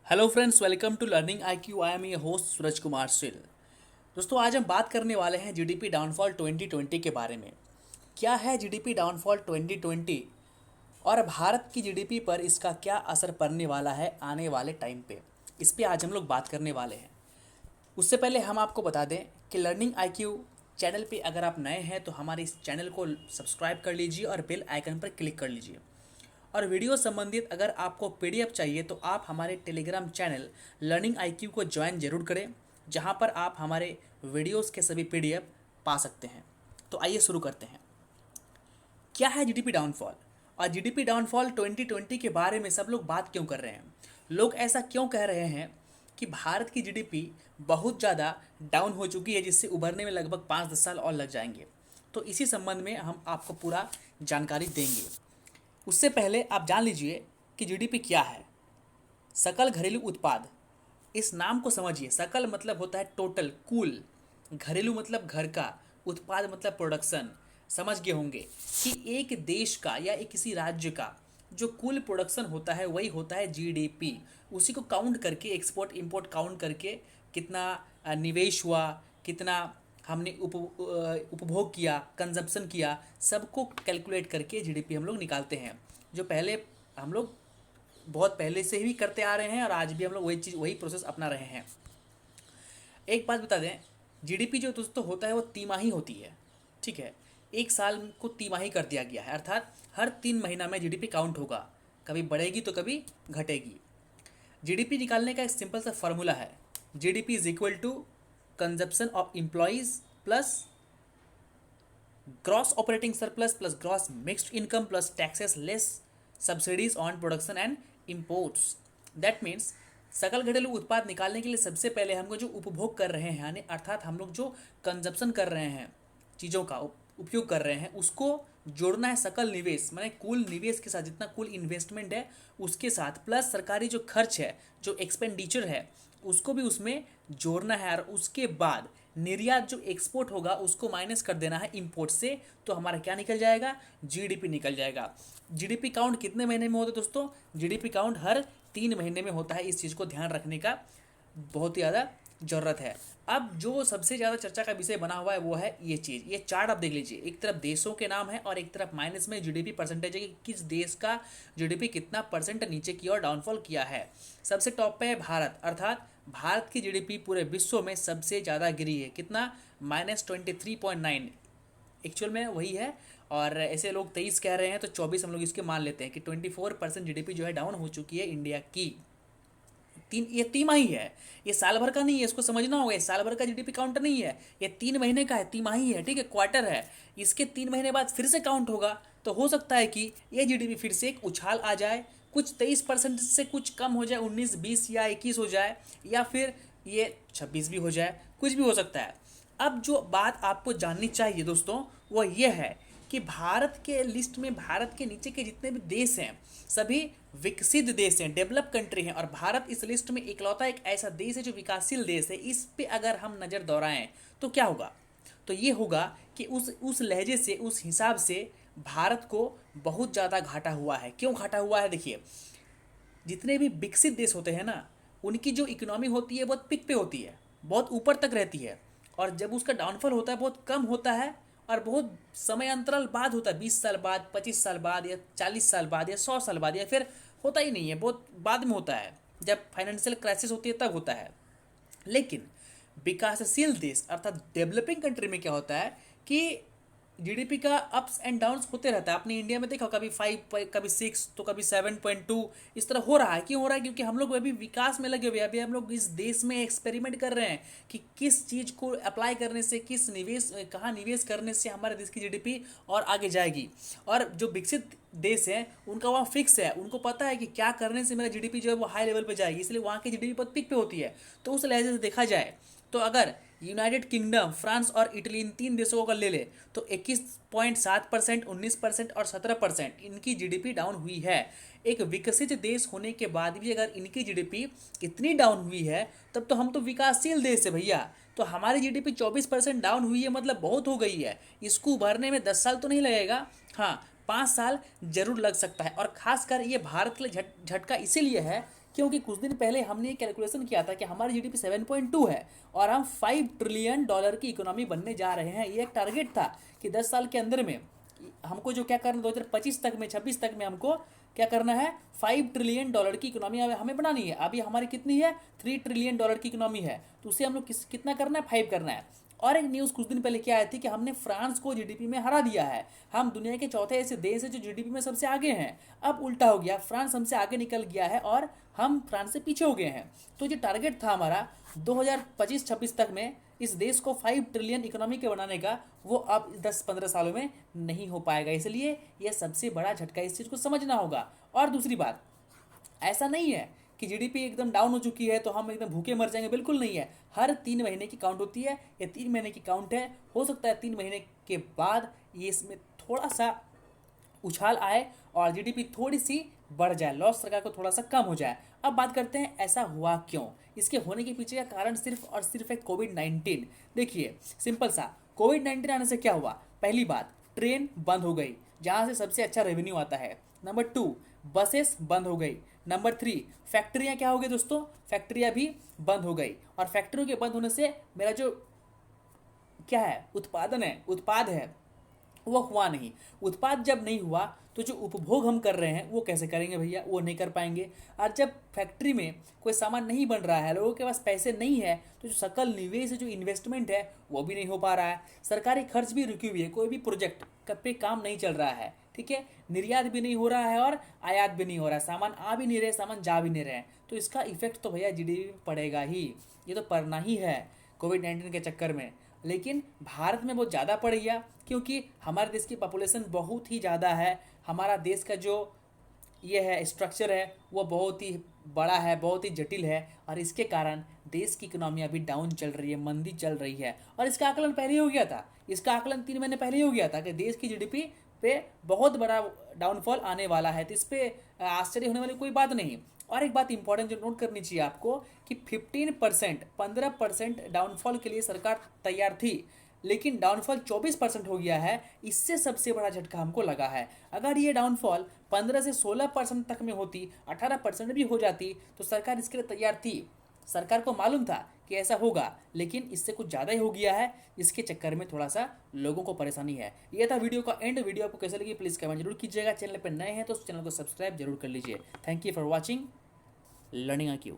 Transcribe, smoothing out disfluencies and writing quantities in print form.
Hello friends, welcome to learning IQ। I am your host Suraj Kumar Sil. दोस्तों, आज हम बात करने वाले हैं जीडीपी डाउनफॉल 2020 के बारे में। क्या है जीडीपी डाउनफॉल 2020 और भारत की जीडीपी पर इसका क्या असर पड़ने वाला है आने वाले टाइम पे। इस पे आज हम लोग बात करने वाले हैं। उससे पहले हम आपको बता दें कि लर्निंग IQ चैनल पे अगर आप नए हैं तो हमारे इस चैनल को सब्सक्राइब कर लीजिए और बेल आइकन पर क्लिक कर लीजिए। और वीडियो संबंधित अगर आपको PDF चाहिए तो आप हमारे टेलीग्राम चैनल लर्निंग IQ को ज्वाइन जरूर करें, जहां पर आप हमारे वीडियोस के सभी PDF पा सकते हैं। तो आइए शुरू करते हैं। क्या है जीडीपी डाउनफॉल और जीडीपी डाउनफॉल 2020 के बारे में सब लोग बात क्यों कर रहे हैं? लोग ऐसा क्यों कह रहे हैं कि भारत की जीडीपी बहुत ज़्यादा डाउन हो चुकी है, जिससे उभरने में लगभग 5-10 साल और लग जाएंगे। तो इसी संबंध में हम आपको पूरा जानकारी देंगे। उससे पहले आप जान लीजिए कि जीडीपी क्या है। सकल घरेलू उत्पाद, इस नाम को समझिए। सकल मतलब होता है टोटल, कुल। घरेलू मतलब घर का, उत्पाद मतलब प्रोडक्शन। समझ गए होंगे कि एक देश का या एक किसी राज्य का जो कुल प्रोडक्शन होता है वही होता है जीडीपी। उसी को काउंट करके, एक्सपोर्ट इंपोर्ट काउंट करके कितना निवेश हुआ, कितना हमने उपभोग किया, कंजप्शन किया, सबको कैलकुलेट करके जीडीपी हम लोग निकालते हैं। जो पहले हम लोग बहुत पहले से ही करते आ रहे हैं और आज भी हम लोग वही प्रोसेस अपना रहे हैं। एक बात बता दें, जीडीपी जो दोस्तों होता है वो तिमाही होती है। ठीक है, एक साल को तिमाही कर दिया गया है, अर्थात हर 3 महीना में जीडीपी काउंट होगा। कभी बढ़ेगी तो कभी घटेगी। जीडीपी निकालने का एक सिंपल सा फॉर्मूला है। GDP is equal to consumption of employees plus gross operating surplus plus gross mixed income plus taxes less subsidies on production and imports. That means सकल घरेलू उत्पाद निकालने के लिए सबसे पहले हमको जो उपभोग कर रहे हैं, यानी अर्थात हम लोग जो कंजप्शन कर रहे हैं, चीज़ों का उपयोग कर रहे हैं, उसको जोड़ना है सकल निवेश, माने कुल निवेश के साथ, जितना कुल इन्वेस्टमेंट है उसके साथ, प्लस सरकारी जो खर्च है, जो एक्सपेंडिचर है, उसको भी उसमें जोड़ना है। और उसके बाद निर्यात जो एक्सपोर्ट होगा उसको माइनस कर देना है इंपोर्ट से। तो हमारा क्या निकल जाएगा? जीडीपी निकल जाएगा। जीडीपी काउंट कितने महीने में होता है दोस्तों? जीडीपी काउंट हर 3 महीने में होता है। इस चीज़ को ध्यान रखने का बहुत ही ज़्यादा ज़रूरत है। अब जो सबसे ज़्यादा चर्चा का विषय बना हुआ है वो है ये चीज़। ये चार्ट आप देख लीजिए, एक तरफ देशों के नाम है और एक तरफ माइनस में जीडीपी परसेंटेज है कि किस देश का जीडीपी कितना परसेंट नीचे की ओर डाउनफॉल किया है। सबसे टॉप पे है भारत, अर्थात भारत की जीडीपी पूरे विश्व में सबसे ज़्यादा गिरी है। कितना? -23.9। एक्चुअल में वही है, और ऐसे लोग 23 कह रहे हैं तो 24 हम लोग इसके मान लेते हैं कि 24% जीडीपी जो है डाउन हो चुकी है इंडिया की। ये तिमाही है, ये साल भर का नहीं है, इसको समझना होगा। ये साल भर का जीडीपी काउंट नहीं है, ये 3 महीने का है, तिमाही है। ठीक है, क्वार्टर है। इसके 3 महीने बाद फिर से काउंट होगा, तो हो सकता है कि ये जीडीपी फिर से एक उछाल आ जाए, कुछ 23% से कुछ कम हो जाए, 19, 20 या 21 हो जाए, या फिर ये 26 भी हो जाए, कुछ भी हो सकता है। अब जो बात आपको जाननी चाहिए दोस्तों वो ये है कि भारत के लिस्ट में, भारत के नीचे के जितने भी देश हैं सभी विकसित देश हैं, डेवलप कंट्री हैं, और भारत इस लिस्ट में इकलौता एक ऐसा देश है जो विकासशील देश है। इस पे अगर हम नज़र दौड़ाएं तो क्या होगा? तो ये होगा कि उस लहजे से, उस हिसाब से भारत को बहुत ज़्यादा घाटा हुआ है। क्यों घाटा हुआ है? देखिए, जितने भी विकसित देश होते हैं ना, उनकी जो इकोनॉमी होती है बहुत पिक पे होती है, बहुत ऊपर तक रहती है, और जब उसका डाउनफॉल होता है बहुत कम होता है, और बहुत समय अंतराल बाद होता है, 20 साल बाद, 25 साल बाद, या 40 साल बाद, या 100 साल बाद, या फिर होता ही नहीं है, बहुत बाद में होता है, जब फाइनेंशियल क्राइसिस होती है तब होता है। लेकिन विकासशील देश अर्थात डेवलपिंग कंट्री में क्या होता है कि जीडीपी का अप्स एंड डाउन्स होते रहता है। अपने इंडिया में देखा, कभी 5, कभी 6, तो कभी 7.2, इस तरह हो रहा है। क्यों हो रहा है? क्योंकि हम लोग अभी विकास में लगे हुए हैं। अभी हम लोग इस देश में एक्सपेरिमेंट कर रहे हैं कि किस चीज़ को अप्लाई करने से, किस निवेश, कहाँ निवेश करने से हमारे देश की जीडीपी और आगे जाएगी। और जो विकसित देश हैं उनका वहाँ फिक्स है, उनको पता है कि क्या करने से मेरा जीडीपी जो है वो हाई लेवल पे जाएगी, इसलिए वहाँ की जीडीपी बहुत पिक पे होती है। तो उस लहजे से देखा जाए तो अगर यूनाइटेड किंगडम, फ्रांस और इटली, इन 3 देशों को अगर ले ले तो 21.7%, 19% और 17% इनकी जीडीपी डाउन हुई है। एक विकसित देश होने के बाद भी अगर इनकी जीडीपी इतनी डाउन हुई है, तब तो हम तो विकासशील देश है भैया। तो हमारी जीडीपी 24% डाउन हुई है, मतलब बहुत हो गई है। इसको उभरने में 10 साल तो नहीं लगेगा, हाँ 5 साल जरूर लग सकता है। और खासकर ये भारत के लिए झटका इसीलिए है क्योंकि कुछ दिन पहले हमने ये कैलकुलेशन किया था कि हमारी जीडीपी 7.2 है और हम $5 ट्रिलियन की इकोनॉमी बनने जा रहे हैं। ये एक टारगेट था कि 10 साल के अंदर में हमको जो क्या करना 2025 तक में 26 तक में हमको क्या करना है, $5 ट्रिलियन की इकोनॉमी हमें बनानी है। अभी हमारी कितनी है, $3 ट्रिलियन की इकोनॉमी है, तो उसे हम लोग कितना करना है, 5 करना है। और एक न्यूज़ कुछ दिन पहले क्या आई थी कि हमने फ्रांस को जीडीपी में हरा दिया है। हम दुनिया के चौथे ऐसे देश है जो जीडीपी में सबसे आगे हैं। अब उल्टा हो गया, फ्रांस हमसे आगे निकल गया है और हम फ्रांस से पीछे हो गए हैं। तो जो टारगेट था हमारा 2025-26 तक में इस देश को 5 ट्रिलियन इकोनॉमी के बनाने का, वो अब 10-15 सालों में नहीं हो पाएगा। इसलिए यह सबसे बड़ा झटका, इस चीज़ को समझना होगा। और दूसरी बात, ऐसा नहीं है कि जीडीपी एकदम डाउन हो चुकी है तो हम एकदम भूखे मर जाएंगे, बिल्कुल नहीं है। हर 3 महीने की काउंट होती है, ये 3 महीने की काउंट है। हो सकता है 3 महीने के बाद ये इसमें थोड़ा सा उछाल आए और जीडीपी थोड़ी सी बढ़ जाए, लॉस सरकार को थोड़ा सा कम हो जाए। अब बात करते हैं ऐसा हुआ क्यों। इसके होने के पीछे का कारण सिर्फ और सिर्फ है कोविड-19। देखिए सिंपल सा, कोविड-19 आने से क्या हुआ, पहली बात ट्रेन बंद हो गई जहाँ से सबसे अच्छा रेवेन्यू आता है। नंबर 2, बसेस बंद हो गई। नंबर 3, फैक्ट्रियाँ क्या हो गई दोस्तों, फैक्ट्रियाँ भी बंद हो गई। और फैक्ट्रियों के बंद होने से मेरा जो क्या है, उत्पाद है वो हुआ नहीं। उत्पाद जब नहीं हुआ तो जो उपभोग हम कर रहे हैं वो कैसे करेंगे भैया, वो नहीं कर पाएंगे। और जब फैक्ट्री में कोई सामान नहीं बन रहा है, लोगों के पास पैसे नहीं है, तो जो सकल निवेश है, जो इन्वेस्टमेंट है, वो भी नहीं हो पा रहा है। सरकारी खर्च भी रुकी हुई है, कोई भी प्रोजेक्ट पे काम नहीं चल रहा है, ठीक है। निर्यात भी नहीं हो रहा है और आयात भी नहीं हो रहा है, सामान आ भी नहीं रहे, सामान जा भी नहीं रहे हैं। तो इसका इफेक्ट तो भैया जीडीपी में पड़ेगा ही, ये तो पड़ना ही है कोविड-19 के चक्कर में। लेकिन भारत में बहुत ज़्यादा पड़ गया क्योंकि हमारे देश की पॉपुलेशन बहुत ही ज़्यादा है। हमारा देश का जो ये है स्ट्रक्चर है वो बहुत ही बड़ा है, बहुत ही जटिल है, और इसके कारण देश की इकोनॉमी अभी डाउन चल रही है, मंदी चल रही है। और इसका आकलन पहले ही हो गया था, इसका आकलन 3 महीने पहले ही हो गया था कि देश की जीडीपी पे बहुत बड़ा डाउनफॉल आने वाला है। तो इस पर आश्चर्य होने वाली कोई बात नहीं। और एक बात इंपॉर्टेंट जो नोट करनी चाहिए आपको कि 15% डाउनफॉल के लिए सरकार तैयार थी, लेकिन डाउनफॉल 24% हो गया है। इससे सबसे बड़ा झटका हमको लगा है। अगर ये डाउनफॉल 15 से 16% तक में होती, 18% भी हो जाती, तो सरकार इसके लिए तैयार थी। सरकार को मालूम था कि ऐसा होगा, लेकिन इससे कुछ ज़्यादा ही हो गया है। इसके चक्कर में थोड़ा सा लोगों को परेशानी है। ये था वीडियो का एंड। वीडियो आपको कैसे लगी प्लीज़ कमेंट जरूर कीजिएगा। चैनल पर नए हैं तो उस चैनल को सब्सक्राइब जरूर कर लीजिए। Thank you for watching learning IQ।